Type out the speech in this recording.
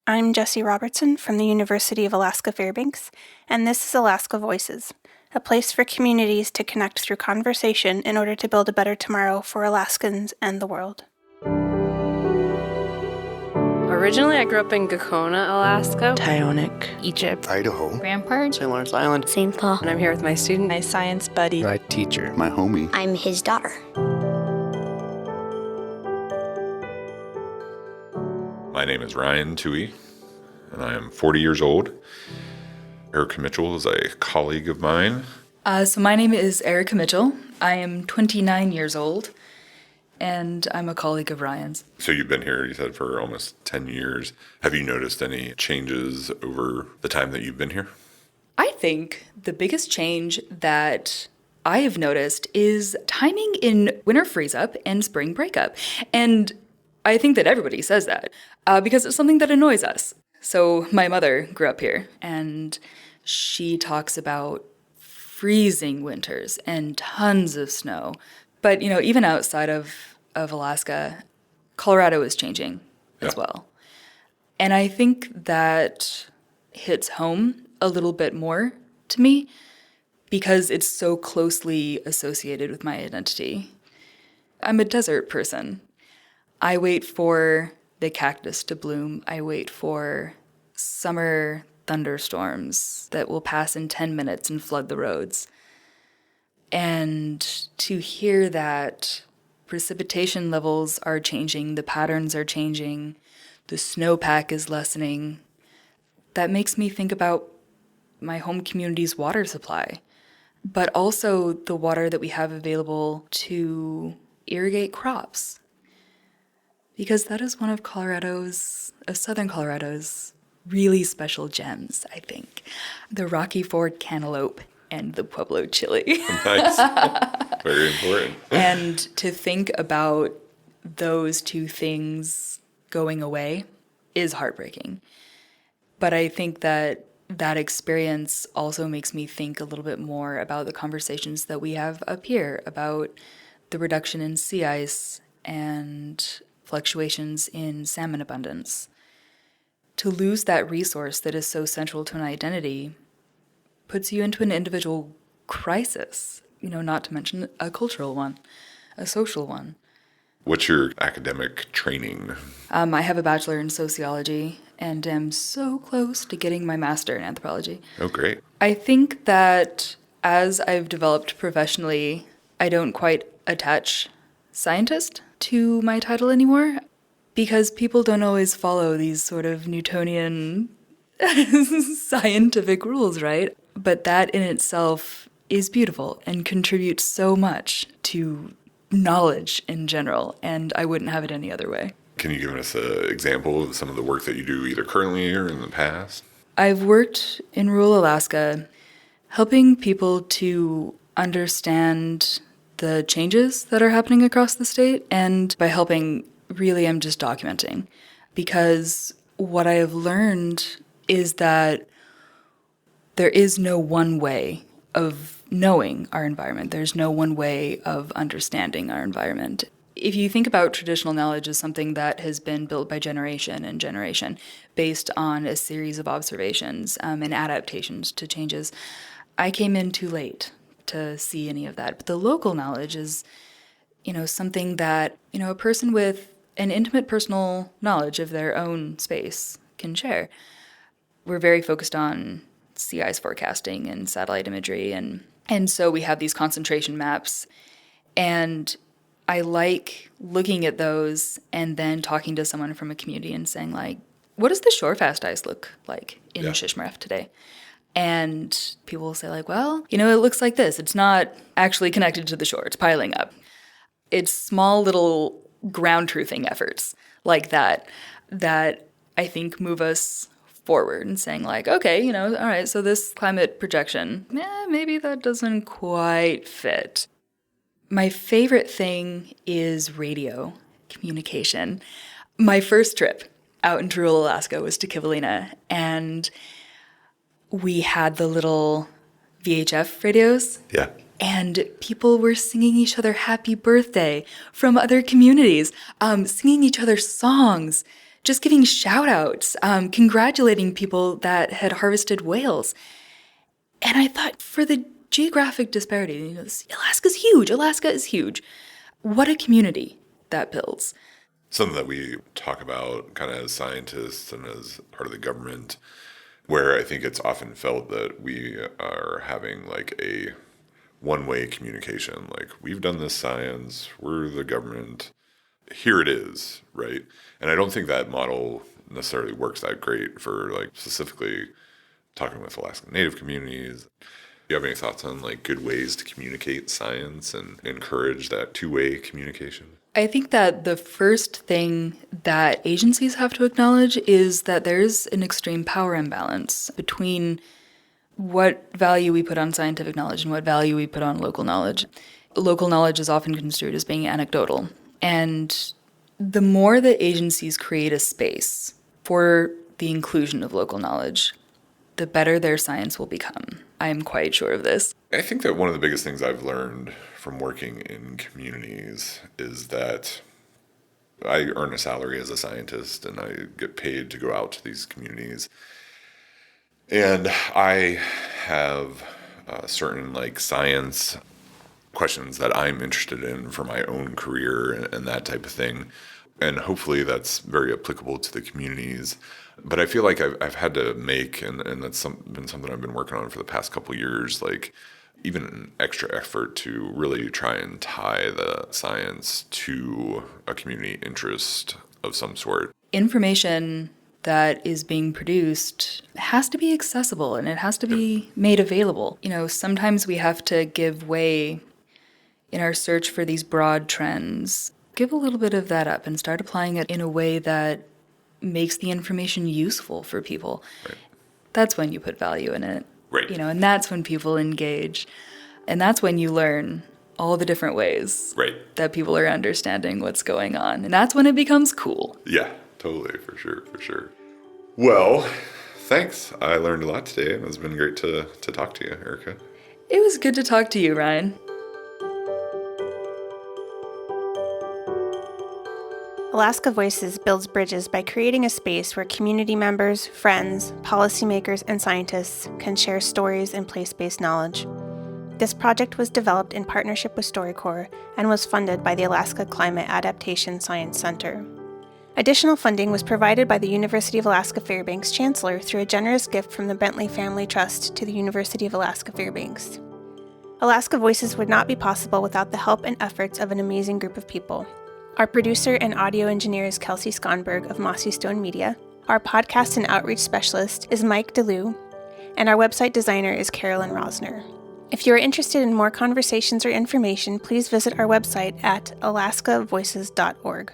I'm Jessie Robertson from the University of Alaska Fairbanks, and this is Alaska Voices, a place for communities to connect through conversation in order to build a better tomorrow for Alaskans and the world. Originally, I grew up in Gakona, Alaska, Tyonek, Egypt, Idaho, Rampart, St. Lawrence Island, St. Paul. and I'm here with my student, my science buddy, my teacher, my homie. I'm his daughter. My name is Ryan Toohey, and I am 40 years old. Erica Mitchell is a colleague of mine. So my name is Erica Mitchell. I am 29 years old, and I'm a colleague of Ryan's. So you've been here, you said, for almost 10 years. Have you noticed any changes over the time that you've been here? I think the biggest change that I have noticed is timing in winter freeze-up and spring breakup. And I think that everybody says that because it's something that annoys us. So my mother grew up here, and she talks about freezing winters and tons of snow. But, you know, even outside of Alaska, Colorado is changing as well. And I think that hits home a little bit more to me because it's so closely associated with my identity. I'm a desert person. I wait for the cactus to bloom. I wait for summer thunderstorms that will pass in 10 minutes and flood the roads. And to hear that precipitation levels are changing, the patterns are changing, the snowpack is lessening, that makes me think about my home community's water supply, but also the water that we have available to irrigate crops. Because that is one of southern Colorado's really special gems, I think. The Rocky Ford cantaloupe and the Pueblo chili. Nice. Very important. And to think about those two things going away is heartbreaking. But I think that experience also makes me think a little bit more about the conversations that we have up here about the reduction in sea ice and fluctuations in salmon abundance. To lose that resource that is so central to an identity puts you into an individual crisis, not to mention a cultural one, a social one. What's your academic training? I have a bachelor in sociology and am so close to getting my master in anthropology. Oh, great. I think that as I've developed professionally, I don't quite attach scientist to my title anymore because people don't always follow these sort of Newtonian scientific rules, right? But that in itself is beautiful and contributes so much to knowledge in general, and I wouldn't have it any other way. Can you give us an example of some of the work that you do either currently or in the past? I've worked in rural Alaska helping people to understand the changes that are happening across the state, and by helping, really I'm just documenting. Because what I have learned is that there is no one way of knowing our environment. There's no one way of understanding our environment. If you think about traditional knowledge as something that has been built by generation and generation based on a series of observations and adaptations to changes, I came in too late to see any of that. But the local knowledge is, something that, a person with an intimate personal knowledge of their own space can share. We're very focused on sea ice forecasting and satellite imagery, and so we have these concentration maps. And I like looking at those and then talking to someone from a community and saying, like, what does the shorefast ice look like in Shishmaref today? And people will say, like, well, it looks like this. It's not actually connected to the shore. It's piling up. It's small little ground truthing efforts like that I think move us forward and saying, like, okay, all right, so this climate projection, maybe that doesn't quite fit. My favorite thing is radio communication. My first trip out into rural Alaska was to Kivalina, and we had the little VHF radios. Yeah. And people were singing each other happy birthday from other communities, singing each other songs, just giving shout outs, congratulating people that had harvested whales. And I thought, for the geographic disparity, Alaska's huge. Alaska is huge. What a community that builds. Something that we talk about kind of as scientists and as part of the government, where I think it's often felt that we are having like a one-way communication. Like, we've done this science, we're the government, here it is, right? And I don't think that model necessarily works that great for like specifically talking with Alaskan Native communities. Do you have any thoughts on like good ways to communicate science and encourage that two-way communication? I think that the first thing that agencies have to acknowledge is that there's an extreme power imbalance between what value we put on scientific knowledge and what value we put on local knowledge. Local knowledge is often construed as being anecdotal. And the more that agencies create a space for the inclusion of local knowledge, the better their science will become. I am quite sure of this. I think that one of the biggest things I've learned from working in communities is that I earn a salary as a scientist and I get paid to go out to these communities. And I have certain like science questions that I'm interested in for my own career and that type of thing. And hopefully that's very applicable to the communities. But I feel like I've had to make, and that's been something I've been working on for the past couple of years, like even an extra effort to really try and tie the science to a community interest of some sort. Information that is being produced has to be accessible and it has to be made available. Sometimes we have to give way in our search for these broad trends. Give a little bit of that up and start applying it in a way that makes the information useful for people. Right. That's when you put value in it. Right. And that's when people engage. And that's when you learn all the different ways that people are understanding what's going on. And that's when it becomes cool. Yeah, totally, for sure. Well, thanks. I learned a lot today. It's been great to talk to you, Erica. It was good to talk to you, Ryan. Alaska Voices builds bridges by creating a space where community members, friends, policymakers, and scientists can share stories and place-based knowledge. This project was developed in partnership with StoryCorps and was funded by the Alaska Climate Adaptation Science Center. Additional funding was provided by the University of Alaska Fairbanks Chancellor through a generous gift from the Bentley Family Trust to the University of Alaska Fairbanks. Alaska Voices would not be possible without the help and efforts of an amazing group of people. Our producer and audio engineer is Kelsey Skonberg of Mossy Stone Media. Our podcast and outreach specialist is Mike DeLue, and our website designer is Carolyn Rosner. If you are interested in more conversations or information, please visit our website at alaskavoices.org.